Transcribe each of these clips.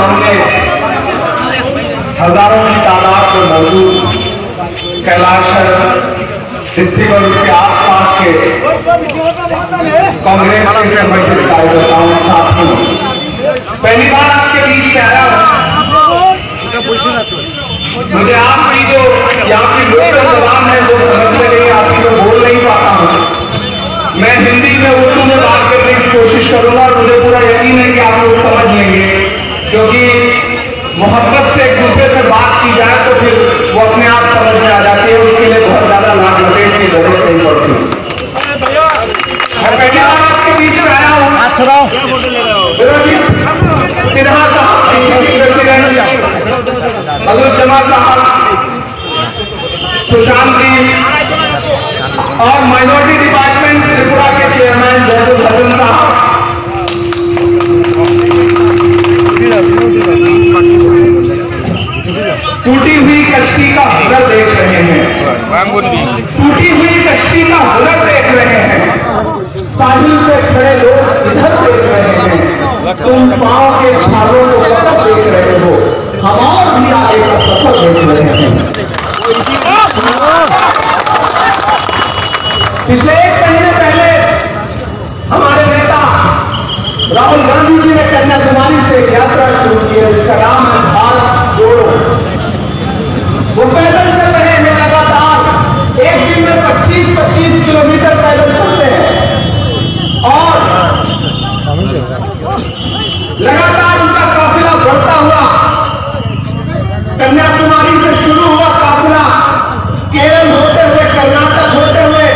सामने हजारों की तादाद में मौजूद कैलाश डिस्ट्रिक्ट और इसके आसपास के कांग्रेस के संगठित कार्यकर्ताओं साथियों, पहली बार आपके बीच में आया हूं। मुझे आपकी जो यहाँ की लोकल जबान है वो समझ में नहीं आती, तो बोल नहीं पाता हूँ। मैं हिंदी में उर्दू में बात करने की कोशिश करूंगा और मुझे पूरा यकीन है कि आप लोग समझ लेंगे, क्योंकि मोहब्बत से एक दूसरे से बात की जाए तो फिर वो अपने आप समझ में आ जाती है। उसके लिए बहुत ज्यादा लाभ लपेट की जरूरत नहीं पड़ती। मैं पहली बार आपके बीच में आया हूँ। सिन्हा साहब, अब्दुल जमा साहब, सुशांत जी और माइनॉरिटी डिपार्टमेंट त्रिपुरा के चेयरमैन जयदुल हसन साहब, टूटी हुई कश्ती का हुनर देख रहे हैं, टूटी हुई कश्ती का हुनर देख रहे हैं, साहिल पे खड़े लोग इधर देख रहे हैं, तुम पांव के छालों को कब देख रहे हो, हम और भी आगे का सफर देख रहे हैं। पिछले एक महीने पहले हमारे नेता राहुल गांधी जी ने कन्याकुमारी से एक यात्रा शुरू की है, इसका नाम है भारत जोड़ो। वो पैदल चल रहे हैं लगातार, एक दिन में 25-25 किलोमीटर पैदल चलते हैं और लगातार उनका काफिला बढ़ता हुआ कन्याकुमारी से शुरू हुआ काफिला केरल होते हुए, कर्नाटक होते हुए,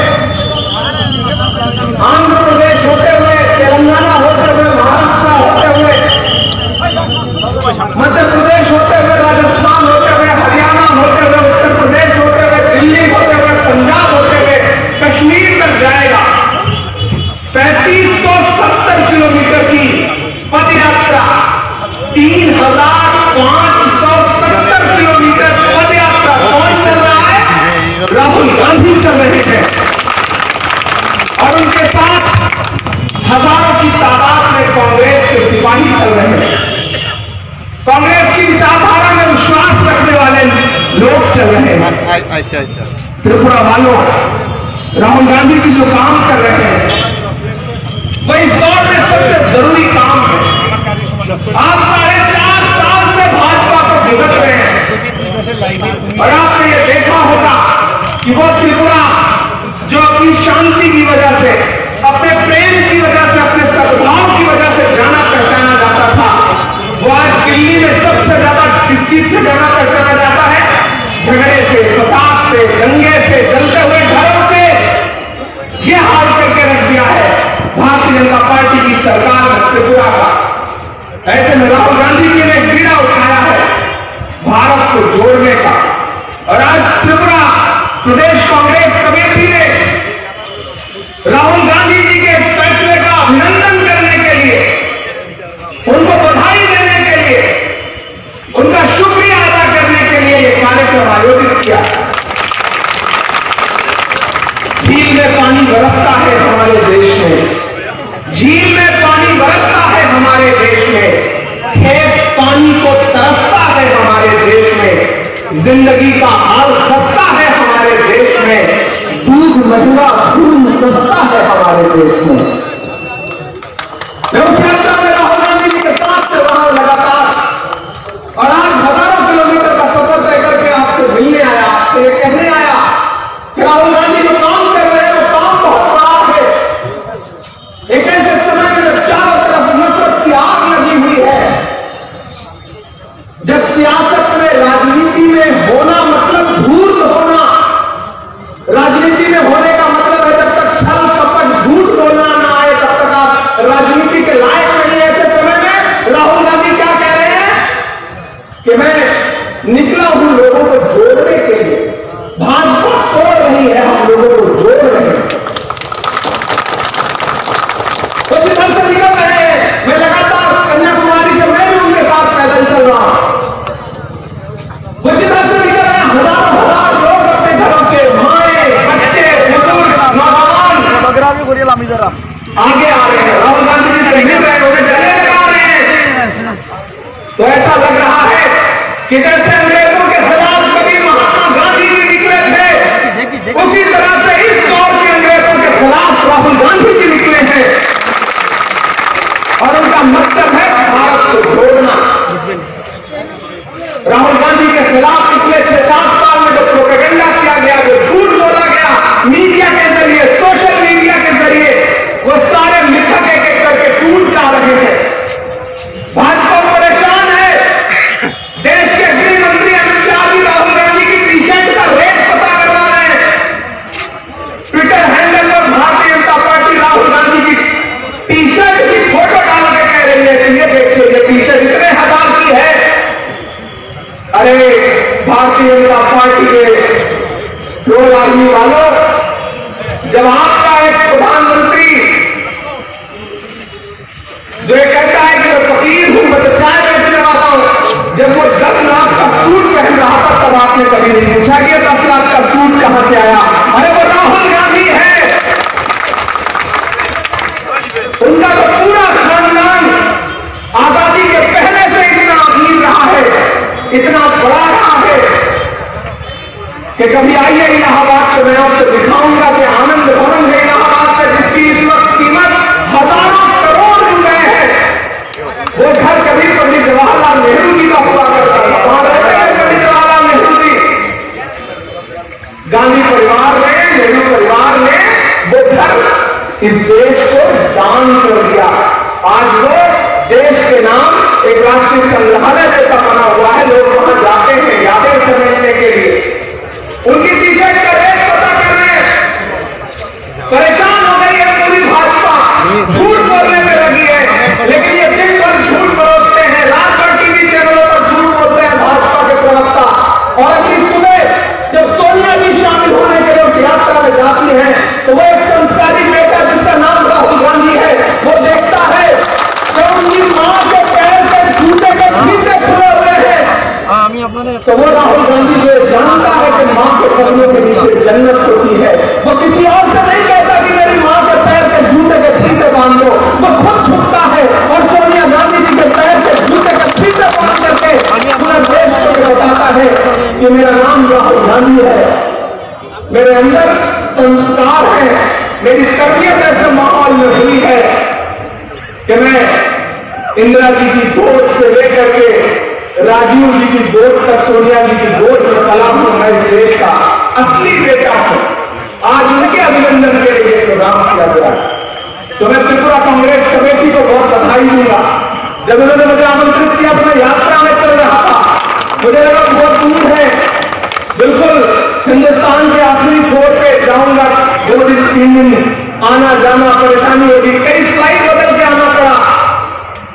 आंध्र प्रदेश होते हुए, तेलंगाना होते हुए, महाराष्ट्र होते हुए, मध्य प्रदेश होते हुए, राजस्थान होते हुए, हरियाणा होते हुए, उत्तर प्रदेश होते हुए, दिल्ली होते हुए, पंजाब होते हुए, कश्मीर तक जाएगा। 3570 किलोमीटर की पद यात्रा, 3570 किलोमीटर पद यात्रा कौन चल रहा है? राहुल गांधी चल रहे हैं और उनके साथ हजारों की तादाद में कांग्रेस के सिपाही चल रहे हैं। कांग्रेस की विचारधारा में विश्वास रखने वाले लोग चल रहे हैं। त्रिपुरा वालों, राहुल गांधी जी जो काम कर रहे हैं वो इस दौर में सबसे जरूरी काम है। आप 4.5 साल से भाजपा को भुगत रहे हैं और आपने ये देखा होगा कि वो त्रिपुरा जो अपनी शांति की वजह से, अपने प्रेम की वजह से, अपने सद्भाव की वजह से जाना पहचाना जाता था, वो आज दिल्ली में सबसे ज्यादा किस चीज से जाना पहचाना जाता है? झगड़े से, फसाद से, दंगे से, जलते हुए घरों से। ये हाल करके रख दिया है भारतीय जनता पार्टी की सरकार ने त्रिपुरा का। ऐसे में राहुल गांधी जी ने बीड़ा उठाया है भारत को जोड़ने का और आज त्रिपुरा प्रदेश कांग्रेस कमेटी ने राहुल गांधी जी के इस फैसले का अभिनंदन करने के लिए, उनको बधाई देने के लिए, उनका शुक्रिया अदा करने के लिए यह कार्यक्रम आयोजित किया। झील में पानी बरसता है हमारे देश में, झील में पानी बरसता है हमारे देश में, खेत पानी को तरसता है हमारे देश में, जिंदगी का हाल खस्ता है हमारे देश में, दूध महंगा खून सस्ता है हमारे देश में। राहुल गांधी जी के साथ चल रहा हूं लगातार और आज हजारों किलोमीटर का सफर तय करके आपसे मिलने आया, आपसे कहने आया कि राहुल गांधी जो काम कर रहे हैं वो काम बहुत बड़ा है। एक ऐसे समय में जब चारों तरफ नफरत की आग लगी हुई है, जब सियासत में, राजनीति में होना मतलब धूर्त होना, राजनीति में होने का मतलब है जब तक छल कपट झूठ बोलना ना आए तब तक आप राजनीति के लायक नहीं। ऐसे समय में राहुल गांधी क्या कह रहे हैं कि मैं निकला हूं लोगों को जोड़ने के लिए, भाजपा तोड़ रही है, हम लोगों को जोड़ रहे हैं। तो जिधर से निकल रहे हैं, मैं लगातार कन्याकुमारी से मैं भी उनके साथ पैदल चल रहा हूं। वो जिधर से निकल रहे हैं, हजार लोग अपने घरों से, माए, बच्चे, बुजुर्ग, नौजवान आगे आ रहे हैं, राहुल गांधी जी से मिल रहे हैं, उन्हें गले लगा रहे हैं। तो ऐसा लग रहा है कि जैसे अंग्रेजों के खिलाफ कभी महात्मा गांधी जी निकले थे, उसी तरह से इस दौर के अंग्रेजों के खिलाफ राहुल गांधी जी निकले हैं और उनका मकसद है भारत को जोड़ना। राहुल गांधी के खिलाफ पिछले 6-7 साल में जो प्रोपेगेंडा किया गया, जो झूठ बोला गया मीडिया के जरिए, सोशल मीडिया के जरिए, वो सारे मिथक एक एक करके टूट जा रहे हैं। भाजपा परेशान है। देश के गृह मंत्री अमित शाह जी राहुल गांधी की टी शर्ट का रेट पता करवा रहे हैं। ट्विटर हैंडल पर भारतीय जनता पार्टी राहुल गांधी की टी शर्ट की फोटो डाल के कह रही है कि ये देखिए ये टी शर्ट इतने हजार की है। अरे भारतीय जनता पार्टी के लोग आदमी वालों, जब आपका एक प्रधानमंत्री जो कहता है कि मैं फकीर हूं, मैं तो चाय बेचने वाला हूं, जब वो 10 लाख का सूट पहन रहा था तब आपने कभी नहीं पूछा कि 10 लाख का सूट कहां से आया। अरे वो राहुल गांधी है, उनका तो पूरा खानदान आजादी के पहले से इतना अमीर रहा है, इतना बड़ा रहा है कि कभी आइए इलाहाबाद तो मैं आपको दिखाऊंगा कि आनंद भवन है इलाहाबाद में, जिसकी इस वक्त कीमत हजारों करोड़ रुपए है। वो घर कभी पंडित जवाहरलाल नेहरू जी का हुआ करता था, वहां रहते हैं पंडित जवाहरलाल नेहरू जी। गांधी परिवार ने, नेहरू परिवार ने वो घर इस देश को दान कर दिया। आज वो देश के नाम एक राष्ट्रीय संग्रहालय जैसा बना हुआ है, लोग वहां जाते हैं यादें समझने के लिए। उनकी टी शर्ट का रेट पता कर रहे हैं। परेशान हो गई है पूरी भाजपा, झूठ बोलने में लगी है, लेकिन ये दिन भर झूठ परोसते हैं, रात भर टीवी चैनलों पर झूठ बोलते हैं भाजपा के प्रवक्ता। और अगली सुबह जब सोनिया जी शामिल होने के लिए उस यात्रा में जाती है तो वो एक संस्कारी बेटा जिसका नाम राहुल गांधी है, वो देखता है कि उनकी मां के पैर से जूते के फीते खुले हुए हैं। तो वो राहुल गांधी जो जानता है कि मां के कदमों के नीचे जन्नत होती है, वो किसी और से नहीं कहता कि मेरी मां के पैर के जूते के फीते बांध दो, वो खुद झुकता है और सोनिया गांधी जी के पैर के जूते के फीते बांध करके पूरे देश को बताता है कि मेरा नाम राहुल गांधी है, मेरे अंदर संस्कार है, मेरी तरबियत ऐसे माहौल में हुई है कि मैं इंदिरा जी की गोद से लेकर के राजीव जी की गोद तक, सोनिया जी की गोद में पला हूं। मैं इस देश का असली बेटा हूं। आज उनके अभिनंदन के लिए प्रोग्राम किया गया। तो मैं त्रिपुरा कांग्रेस कमेटी को बहुत बधाई दूंगा। जब उन्होंने मुझे आमंत्रित किया तो मैं यात्रा में चल रहा था, मुझे लगा बहुत दूर है, बिल्कुल हिंदुस्तान के आखिरी छोर पे जाऊंगा, 2 दिन 3 दिन आना जाना परेशानी होगी, कई स्लाइड बदल के आना पड़ा।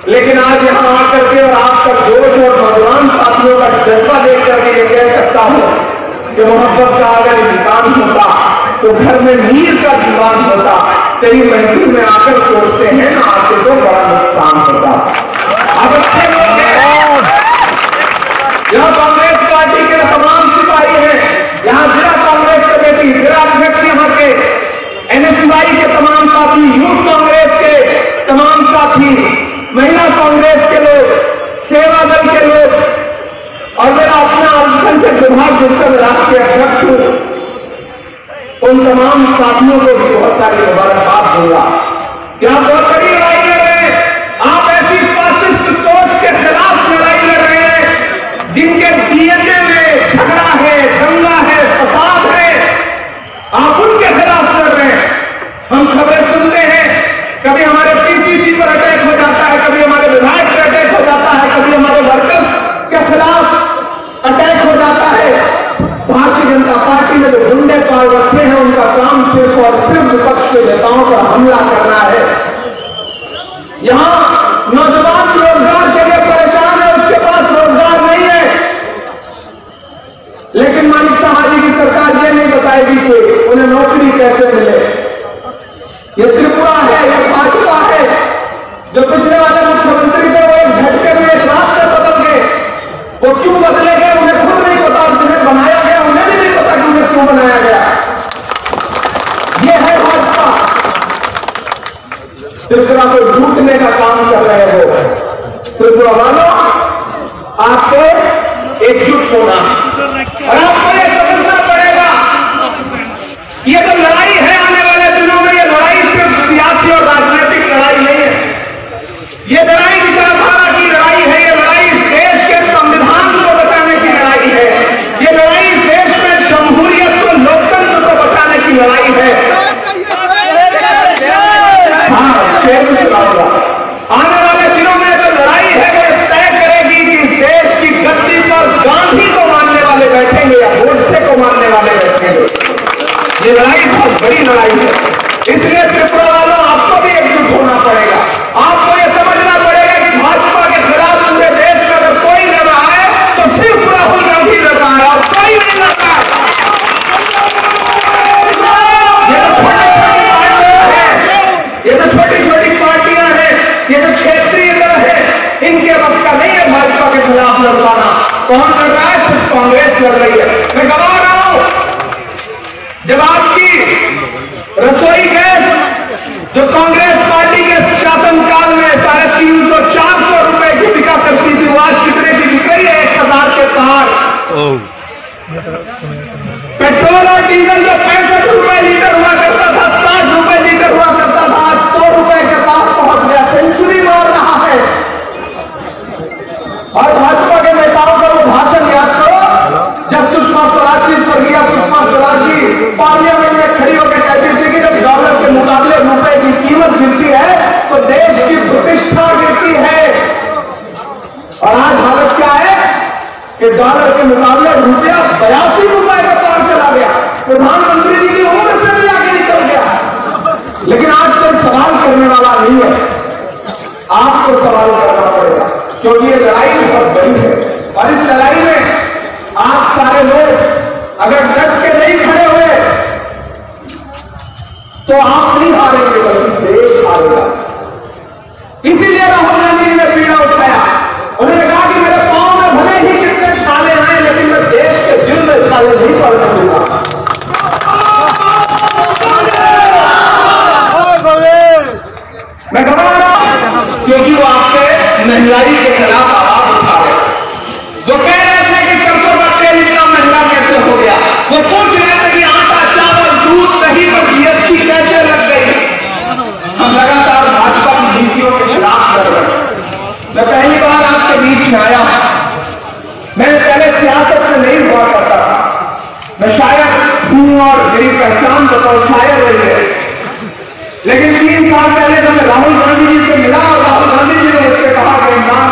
लेकिन आज यहां आकर के और आपका जोश और नौजवान साथियों का जज्बा देख करके ये कह सकता हूं कि मोहब्बत का अगर इंसान होता तो घर में मीर का दीवान होता। कई मंजिल में आकर सोचते हैं ना आके तो बड़ा नुकसान होता। अब अच्छे लोग यहां कांग्रेस पार्टी के तमाम सिपाही हैं, यहां जिला कांग्रेस कमेटी, जिला अध्यक्ष यहाँ के, NSY के तमाम साथी, यूथ कांग्रेस के तमाम साथी, महिला कांग्रेस के लोग, सेवा दल के लोग और मेरा अपना अल्पसंख्यक विभाग जिसका मैं राष्ट्रीय अध्यक्ष हूं, उन तमाम साथियों को भी बहुत सारी मुबारकबाद दूंगा। क्या बहुत बड़ी लड़ाई लड़ रहे हैं आप, ऐसी फासिस्ट सोच के खिलाफ लड़ाई लड़ रहे हैं जिनके डीएनए में झगड़ा है, दंगा है, फसाद है, आप उनके खिलाफ लड़ रहे हैं। हम खबरें सुनते हैं, कभी हमारे पीसीसी पर अटैक हो जाता है, कभी हमारे विधायक पर अटैक हो जाता है, कभी हमारे वर्कर्स के खिलाफ अटैक हो जाता है। भारतीय जनता पार्टी ने जो गुंडे पाल रखे हैं उनका काम सिर्फ और सिर्फ विपक्ष के नेताओं पर हमला करना है। यहां नौजवान रोजगार के लिए परेशान है, उसके पास रोजगार नहीं है, लेकिन मानिक साहा जी की सरकार ये नहीं बताएगी कि उन्हें नौकरी कैसे मिले। ये त्रिपुरा है, ये भाजपा है, जो पिछले वाले मुख्यमंत्री थे वो एक झटके में एक रात में बदल गए। वो क्यों बदले गए उन्हें खुद नहीं पता, जिन्हें बनाया गया उन्हें भी नहीं पता कि उन्हें क्यों बनाया गया। ये है भाजपा, त्रिपुरा को लूटने का काम कर रहे हो। त्रिपुरा वालों, एकजुट होना। और आपको ये समझना पड़ेगा ये तो लड़ाई है आने वाले दिनों में, ये लड़ाई सिर्फ सियासी और राजनीतिक लड़ाई नहीं है, ये लड़ाई विचारधारा की लड़ाई है, ये लड़ाई इस देश के संविधान को बचाने की लड़ाई है, ये लड़ाई इस देश में जमहूरियत को, लोकतंत्र को बचाने की लड़ाई है। हाँ, आने वाले दिनों में जो लड़ाई है वो तय करेगी कि इस देश की गद्दी पर गांधी को मानने वाले बैठेंगे या गोडसे को मानने वाले बैठेंगे। ये लड़ाई बहुत बड़ी लड़ाई है, इसलिए त्रिपुरा वालों आपको भी एकजुट होना पड़ेगा। आपको ये समझना पड़ेगा कि भाजपा के खिलाफ पूरे देश में अगर कोई लड़ रहा है तो सिर्फ राहुल गांधी लड़ रहा है और कोई नहीं लड़ रहा है। ये तो छोटी छोटी पार्टियां हैं, ये तो क्षेत्रीय दल है, इनके बस का नहीं है भाजपा के खिलाफ लड़ पाना। कौन लड़ रहा है? सिर्फ कांग्रेस लड़ रही है। मैं गवा रहा हूं, जब आपकी रसोई गैस जो कांग्रेस पार्टी के शासनकाल में 350-400 रुपए की बिका करती थी, वो आज कितने की बिक रही है? 1000 के पार। पेट्रोल और डीजल जो 65 रुपए लीटर हुआ करता था, 60 रुपए लीटर हुआ करता था, आज 100 रुपए के पास पहुंच गया, सेंचुरी मार रहा है। और भाजपा के नेताओं का वो भाषण याद करो जब सुषमा स्वराज जी, स्वर्गीय सुषमा स्वराज जी पार्लियामेंट में खड़ी होकर कहती थी कि जब डॉलर के मुकाबले रुपए की कीमत गिरती है तो देश की प्रतिष्ठा गिरती है। और आज हालत क्या है कि डॉलर के मुकाबले रुपया 82 रुपए का पार चला गया, प्रधानमंत्री जी की उम्र से भी आगे निकल गया। लेकिन आज कोई सवाल करने वाला नहीं है, आपको सवाल करना पड़ेगा, क्योंकि ये लड़ाई बहुत बड़ी है। और इस लड़ाई में आप सारे लोग अगर डट के नहीं खड़े हुए तो आप नहीं हारेंगे, बल्कि देश हारेगा। इसीलिए राहुल गांधी जी ने पीड़ा उठाया, उन्होंने कहा कि मेरे पांव में भले ही कितने छाले आए लेकिन मैं देश के दिल में छाले नहीं पड़ने दूंगा। मैं घबरा रहा हूं क्योंकि वो आपके महंगाई के खिलाफ आवाज उठा रहे, वो कह रहे थे कि सरसों का तेल इतना महंगा कैसे हो गया, वो पूछ रहे थे कि आटा, चावल, दूध, दही पर जीएसटी कैसे लग गई। हम लगातार भाजपा की नीतियों के खिलाफ लड़ रहे हैं। मैं पहली बार आपके बीच में आया, मैं पहले सियासत में नहीं हुआ करता था, मैं शायद हूं और मेरी पहचान तो शायद रही है। लेकिन 3 साल पहले जब मैं राहुल गांधी जी से मिला और राहुल गांधी जी ने मुझसे कहा कि इमरान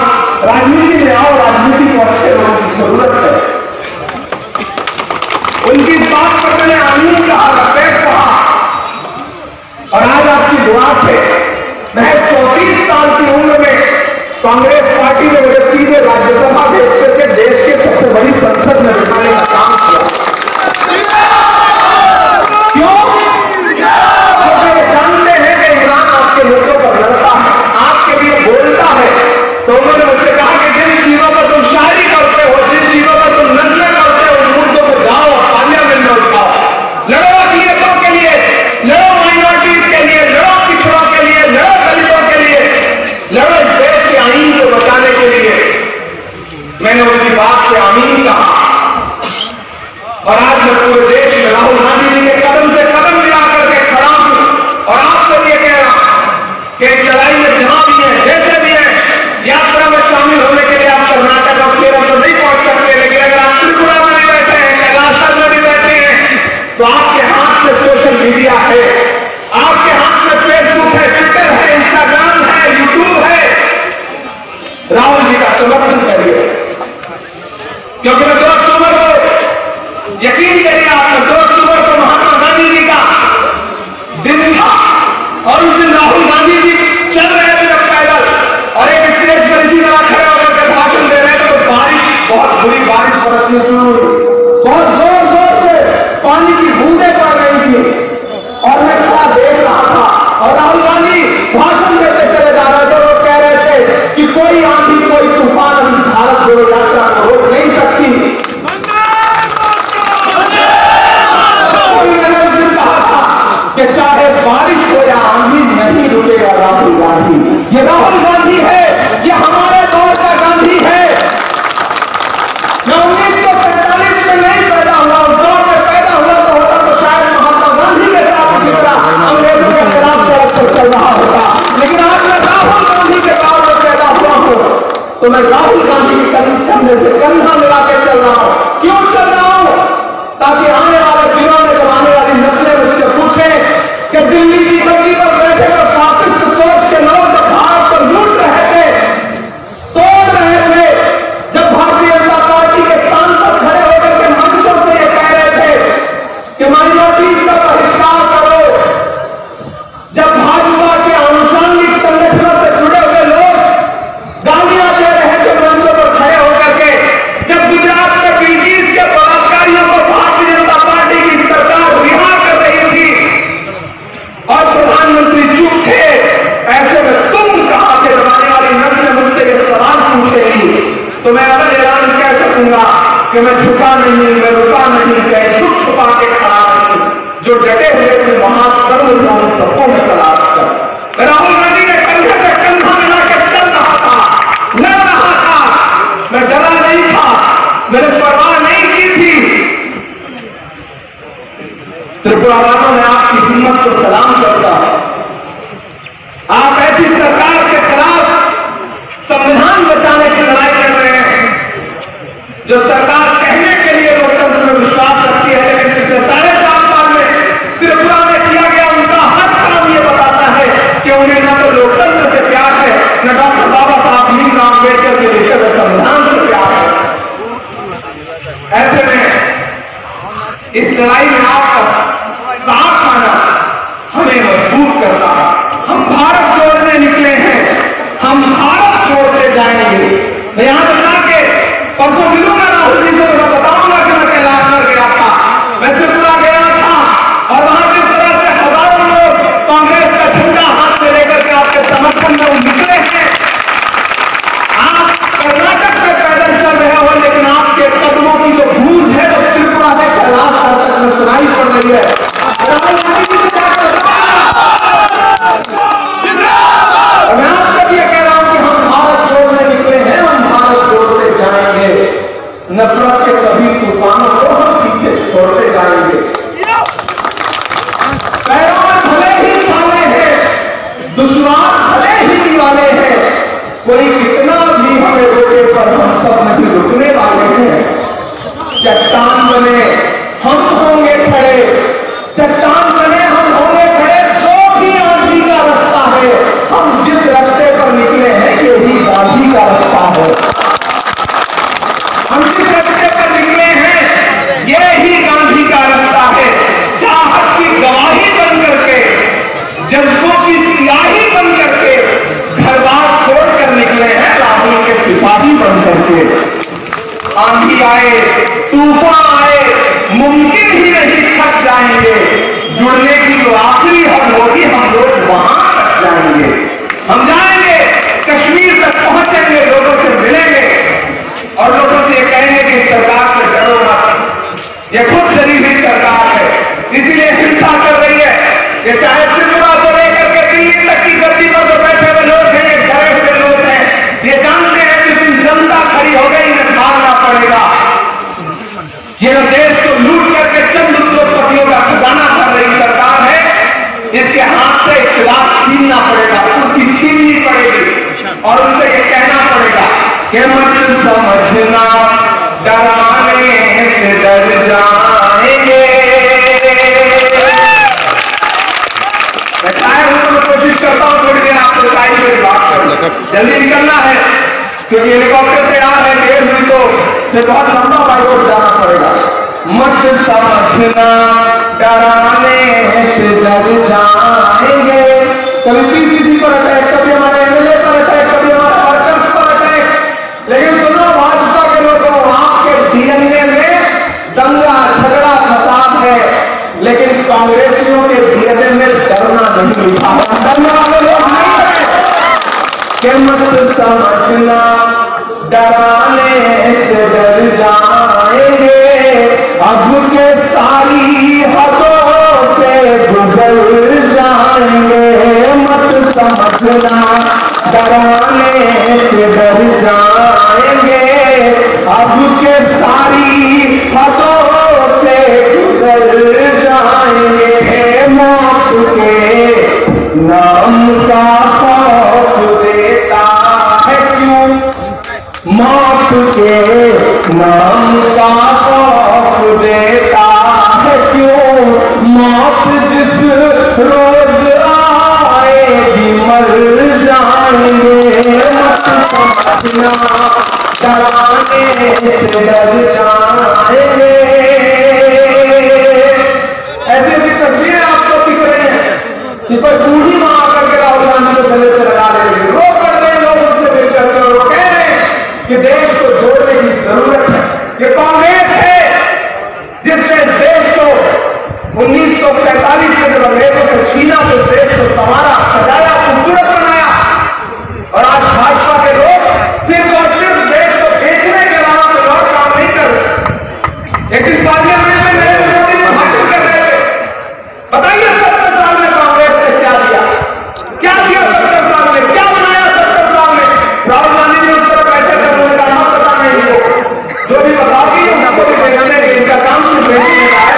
राजनीति में आओ, राजनीति को अच्छे लोगों की जरूरत है, उनकी बात पर मैंने आमीन कहा, रफेक कहा। और आज आपकी दुआ से मैं 34 साल की उम्र में कांग्रेस पार्टी ने मुझे सीधे राज्यसभा भेज करके देश के सबसे बड़ी संसद में बिठाने का काम किया। क्यों? जानते हैं कि इमरान आपके मुद्दों पर लड़ता है, आपके लिए बोलता है, तो उन्होंने मुझसे कहा कि जिन चीजों पर तुम शायरी करते हो, जिन चीजों पर तुम नजरें करते हो, उन मुद्दों पर जाओ, पार्लियामेंट में उठाओ, लड़ो अक़लियतों के लिए, लड़ो माइनॉरिटीज के लिए, लड़ो पिछड़ों के लिए, लड़ो दलितों के लिए, लड़ो इस देश के आईन को बचाने के लिए। मैंने उनकी बात से आमीन कहा और आज मैं पूरे देश में राहुल गांधी जी के कदम से कदम मिला करके खड़ा हूं और आपको ये कह रहा हूं कि इस लड़ाई में जहां भी है, जैसे भी है, यात्रा में शामिल होने के लिए आप कर्नाटक और केरल तो नहीं पहुंच सकते, लेकिन अगर आप त्रिपुरा में भी बैठे हैं, कैलाश में भी बैठे हैं, तो आपके हाथ में सोशल मीडिया है, आपके हाथ में फेसबुक है, ट्विटर है, इंस्टाग्राम है, यूट्यूब है। राहुल जी का समर्थन करिए, क्योंकि मैं 2 अक्टूबर को, यकीन करिए आप, 2 अक्टूबर को महात्मा गांधी जी का दिन था और उस दिन राहुल गांधी जी चल रहे थे पैदल और एक स्टेज पर इसी तरह खड़े होकर भाषण दे रहे थे तो बारिश, बहुत बुरी बारिश बरसनी शुरू हुई, बहुत जोर जोर से पानी की बूंदें पड़ रही थी और मैं खड़ा देख रहा था और राहुल गांधी भाषण देते चले जा रहे थे। वो कह रहे थे कि कोई आंधी, कोई तूफान भारत जोड़ो यात्रा को रोक नहीं सकती। कि चाहे बारिश हो या आंधी, नहीं रुकेगा राहुल गांधी। ये राहुल गांधी है, ये हमारे दौर का गांधी है। मैं राहुल गांधी की कंधे से कंधा मिला के चल रहा हूं। क्यों चल रहा हूं? ताकि आने वाले दिनों में, जब आने वाली नस्लें मुझसे पूछे कि दिल्ली की गद्दी पर बैठे हुए फासिस्ट सोच के लोग जब भारत को लूट रहे थे, तोड़ रहे थे, जब भारतीय जनता पार्टी के सांसद खड़े होकर के मंचों से ये कह रहे थे कि माइनॉरिटीज का बहिष्कार करो, जब भाजपा के आनुषंगिक संगठनों से जुड़े हुए लोग गालियां दे रहे थे मंचों पर खड़े होकर के, जब गुजरात में ब्रिटिश के बलात्कारियों को भारतीय जनता पार्टी की सरकार रिहा कर रही थी और प्रधानमंत्री चुप थे, ऐसे में तुम कहां से? आने वाली नस्ल मुझसे ये सवाल पूछेगी तो मैं अगर ऐलान कह सकूंगा कि मैं झुका नहीं, मैं रुका नहीं, मैं छुप छुपा के खड़ा नहीं, जो डटे हुए थे महाकर्म था उन सबको मैं तलाश कर। राहुल गांधी ने कंधे से कंधा मिला के चल रहा था, लड़ रहा था, मैं डरा नहीं था, मैंने परवाह नहीं की थी। त्रिपुरा वालों ने आपकी हिम्मत को सलाम करता। आप ऐसी सरकार के खिलाफ संविधान बचाने की लड़ाई कर रहे हैं, जो सरकार कहने के लिए लोकतंत्र में विश्वास रखती है, लेकिन पिछले 4.5 साल में त्रिपुरा में किया गया उनका हर काम ये बताता है कि उन्हें न तो लोकतंत्र से प्यार है, न डॉक्टर बाबा साहब भीमराव अम्बेडकर के लिखे हुए संविधान से प्यार है। ऐसे में इस लड़ाई में आपका साथ आना हमें मजबूत करता है। हम भारत जोड़ने निकले हैं, हम भारत जोड़ते जाएंगे। मैं यहां तक जाके परसों मिलूंगा राहुल जी से, तो मैं बताऊंगा कि मैं कैलाश में गया था, मैं त्रिपुरा गया था और वहां जिस तरह से हजारों लोग कांग्रेस का झंडा हाथ में लेकर के आपके समर्थन में निकले हैं। आप कर्नाटक में पैदल चल रहे हो, लेकिन आपके कदमों की जो गूंज है वो त्रिपुरा में कैलाश तक में सुनाई पड़ रही है। राहुल गांधी जी से मैं आपसे ये कह रहा हूं कि हम भारत जोड़ने निकले हैं, हम भारत जोड़ते जाएंगे। नफरत के सभी तूफानों को हम पीछे छोड़ते जाएंगे। पैरों में भले ही छाले हैं, दुश्मन भले ही दीवाने हैं, कोई कितना भी हमें रोके पर हम सब नहीं रुकने वाले हैं। चट्टान बने हम होंगे खड़े, चट्टान बने हम होंगे खड़े, जो भी आंधी का रास्ता है, हम जिस रास्ते पर निकले हैं यही गांधी का रास्ता है। हम जिस रास्ते पर निकले हैं यही गांधी का रास्ता है। चाहत की गवाही बन करके, जज्बों की सियाही बन करके, घर बार छोड़कर निकले हैं राहुल के सिपाही बन करके। आंधी आए, तूफान आए, मुमकिन ही नहीं थक जाएंगे। जुड़ने की जो आखिरी हद होगी, हम लोग वहां तक जाएंगे। हम जाएंगे, कश्मीर तक पहुंचेंगे, लोगों से मिलेंगे और लोगों से ये कहेंगे कि सरकार से डरो मत, ये खुद डरी हुई सरकार है, इसीलिए हिंसा कर रही है। ये चाहे त्रिपुरा से लेकर के दिल्ली तक की गद्दी पर जो बैठे हुए लोग हैं, ये डरे हुए लोग हैं, ये जानते हैं कि जिस जनता खड़ी हो गई इन्हें मारना पड़ेगा। ये देश को लूट करके चंद उद्योगपतियों का खजाना कर रही सरकार है, इसके हाथ से इख्तिलाफ छीनना पड़ेगा, कुर्सी छीननी पड़ेगी और उनसे ये कहना पड़ेगा कि मत समझना डराने से डर जाएंगे। मैं चाहे हूं तो कोशिश करता हूं थोड़ी देर आपको बताई मेरी बात कर, जल्दी निकलना है क्योंकि हेलीकॉप्टर से आ रहे हैं, देर हुई तो फिर बहुत लंबा बाइक जाना पड़ेगा। मत समझना डराने से डर जाएंगे। कभी पीसीसी पर अटैक, कभी हमारे एमएलए पर अटैक, कभी हमारे वर्कर्स पर अटैक, लेकिन सुनो भाजपा के लोगों, आपके डीएनए में दंगा झगड़ा फसाद है, लेकिन कांग्रेसियों के डीएनए में डरना नहीं लिखा है। डरने वाले लोग नहीं है कि मत समझना डराने से डर जाएंगे, अब के सारी हदों से गुजर जाएंगे। मत समझना डराने से डर जाएंगे, अब के सारी हदों से गुजर जाएंगे। मौत के नाम का खौफ देता है क्यों, मौत के नाम का खौफ देता है क्यों, मौत जिस रोज आएगी मर जाएंगे, मत समझना डराने से डर जाएंगे। ऐसी ऐसी तस्वीरें आपको दिख रही हैं कि पर बूढ़ी मां आकर के राहुल गांधी को गले से लगा रहे हैं, रो कर रहे हैं लोग उनसे मिल करके, और वो कह रहे हैं कि देश को जोड़ने की जरूरत है। ये कांग्रेस है जिसने इस देश को 1947 के जब अंग्रेजों से छीना तो देश को संवारा, सजाया, खूबसूरत बनाया, और आज भाजपा के लोग सिर्फ और सिर्फ देश को बेचने के अलावा कोई और काम नहीं कर रहे। एक दिन पार्लियामेंट में नरेंद्र मोदी को भाषण कर रहे थे, बताइए 70 साल में कांग्रेस ने क्या दिया, क्या दिया 70 साल में, क्या बनाया 70 साल में। राहुल गांधी जी उस तरह बैठे थे, उन्होंने कहा पता नहीं हो, जो भी बताओगी उनको भी देखने के इनका काम सिर्फ बेचने का है।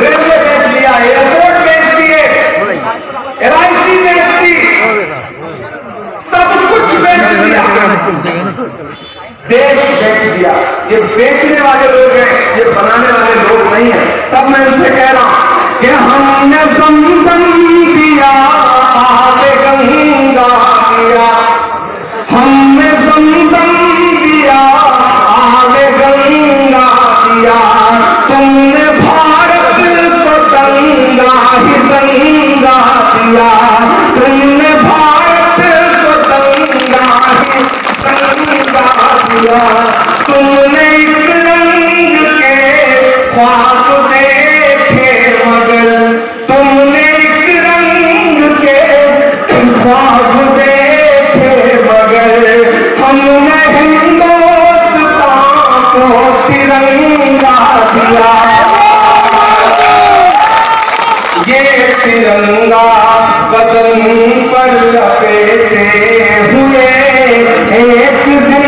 रेलवे बेच लिया, एयरपोर्ट बेच दिए, LIC बेच दी, सब कुछ बेच दिया, देश बेच दिया। ये बेचने वाले लोग हैं, ये बनाने वाले लोग नहीं है। तब मैं उनसे कह रहा हूं कि हमने समझम दिया आगे गंगा दिया, हमने समझम दिया आगे गंगा दिया, तुमने भारत को गंगा ही गंगा दिया, तुमने भारत को गंगा ही गंगा दिया, तुमने एक रंग के ख्वाब देखे मगर, तुमने एक रंग के ख्वाब देखे मगर, हमने हिंदुस्तान को तिरंगा दिया। ये तिरंगा बदन पर लपेटे हुए एक दिन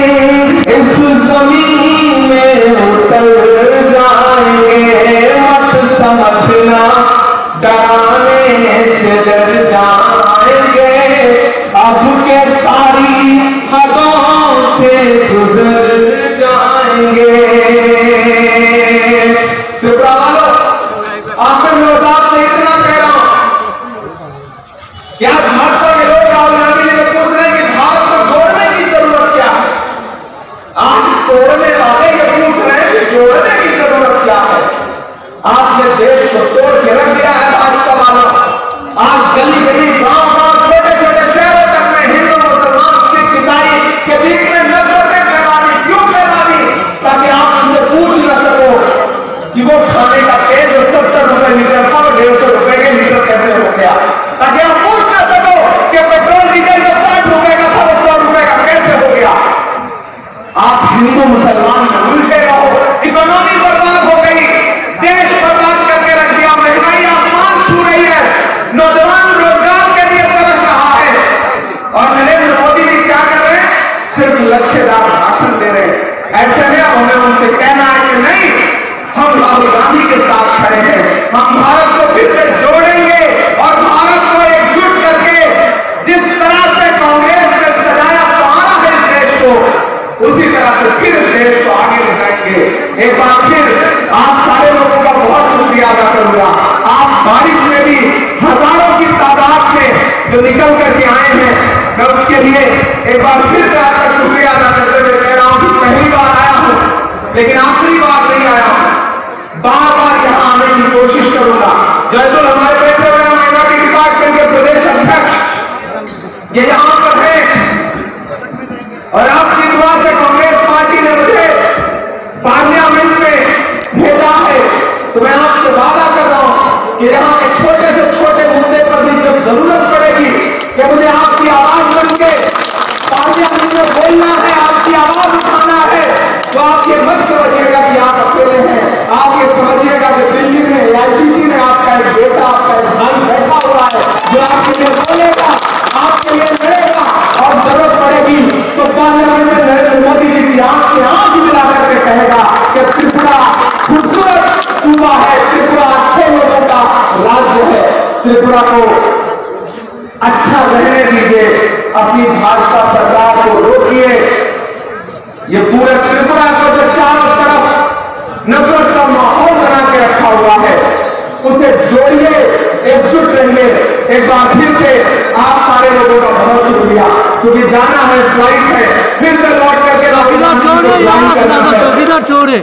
इस जमीन में उतर जाएंगे, मत समझना डराने से डर जाएंगे, अब के सारी हदों से गुजर जाएंगे। त्रिपुरा वालों, आखिर में आपसे इतना कह रहा हूं कि आज भाजपा के लोग राहुल गांधी जी से पूछ रहे हैं कि भारत को जोड़ने की जरूरत क्या है। आज तोड़ने वाले ये पूछ रहे हैं कि जोड़ने की जरूरत क्या है। आपने देश को तोड़ के रख दिया है भाजपा वालों। आज गली गली, गांव गांव, छोटे छोटे शहरों तक में हिंदू, मुसलमान, सिख, ईसाई के बीच में नफरतें फैला दी। क्यों फैला दी? ताकि आप उनसे पूछ न सको कि वो खाने का तेल जो 70 रुपए लीटर था वो 150 रुपए के लीटर कैसे हो गया, ताकि आप पूछ न सको कि पेट्रोल डीजल जो 60 रुपए का था वो 100 रुपए का कैसे हो गया। आप हिंदू मुसलमान में उलझे रहो, इकोनॉमी बर्बाद हो गई, देश बर्बाद करके रख दिया, महंगाई आसमान छू रही है, नौजवान रोजगार के लिए तरस रहा है, और नरेंद्र मोदी जी क्या कर रहे हैं? सिर्फ लक्ष्यदार भाषण दे रहे हैं। ऐसे में अब हमें उनसे कहना है कि नहीं, हम राहुल गांधी के साथ खड़े हैं, हम भारत को फिर से जोड़ेंगे, और भारत को एकजुट करके जिस तरह से कांग्रेस ने सजाया संवारा है इस देश को, उसी तरह से फिर इस देश को आगे बढ़ाएंगे। एक बार फिर आप सारे लोगों का बहुत शुक्रिया अदा करूंगा। आप बारिश में भी हजारों की तादाद में जो निकल करके आए हैं, मैं उसके लिए एक बार फिर से आपका शुक्रिया अदा करते हुए कह रहा हूं कि पहली बार आया हूं, लेकिन आखिरी बार नहीं आया हूं, बार बार यहां आने की कोशिश करूंगा। जयपुर हमारे बैठे हुए माइनॉरिटी डिपार्टमेंट के प्रदेश अध्यक्ष ये यहां पर है, और आपकी दुआ से कांग्रेस पार्टी ने मुझे पार्लियामेंट में भेजा है, तो मैं आपसे वादा कर रहा हूं कि यहाँ के छोटे से छोटे मुद्दे पर भी जब जरूरत पड़ेगी कि मुझे आपकी आवाज बन के पार्लियामेंट में बोलना है, आपकी आवाज उठाना है, तो आप ये मत समझिएगा कि आप अकेले हैं। आप ये समझिएगा कि दिल्ली में AICC में आपका एक बेटा, आपका एक भाई बैठा हुआ है जो आपके लिए बोलेगा, आपके लिए लड़ेगा, और जरूरत पड़ेगी तो पार्लियामेंट में नरेंद्र मोदी जी की आंख से आंख मिला करके कहेगा कि त्रिपुरा खूबसूरत सूबा है, त्रिपुरा अच्छे लोगों का राज्य है, त्रिपुरा को अच्छा रहने दीजिए, अपनी भाजपा सरकार एक बार फिर से आप सारे लोगों का बहुत शुक्रिया, क्योंकि जाना है, फ्लाइट है, फिर से लौट करके चौकीदार चोर है, चौकीदार चोर है,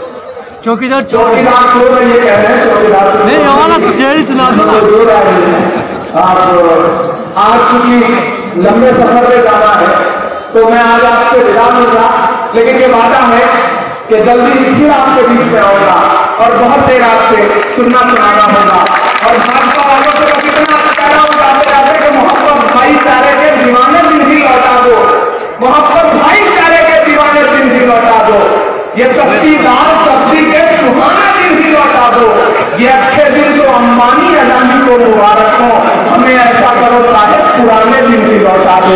चौकीदार चोर ये कह रहे हैं चौकीदार नहीं, ये वाला शेर ही सुना दो। आज चूंकि लंबे सफर में जाना है तो मैं आज आपसे विदा लूंगा, लेकिन ये वादा है कि जल्दी फिर आपके बीच में आऊंगा और बहुत देर आपसे सुनना सुनाना होगा। और भाजपा वालों से मैं कितना कह रहा हूँ जाते जाते कि मोहब्बत भाईचारे के दीवाने दिन ही लौटा दो, मोहब्बत भाईचारे के दीवाने दिन ही लौटा दो, ये सस्ती दाल सब्जी के सुहाना दिन ही लौटा दो, ये अच्छे दिन तो अंबानी अडानी को मुबारक हो, हमें ऐसा करो साहब पुराने दिन ही लौटा दो।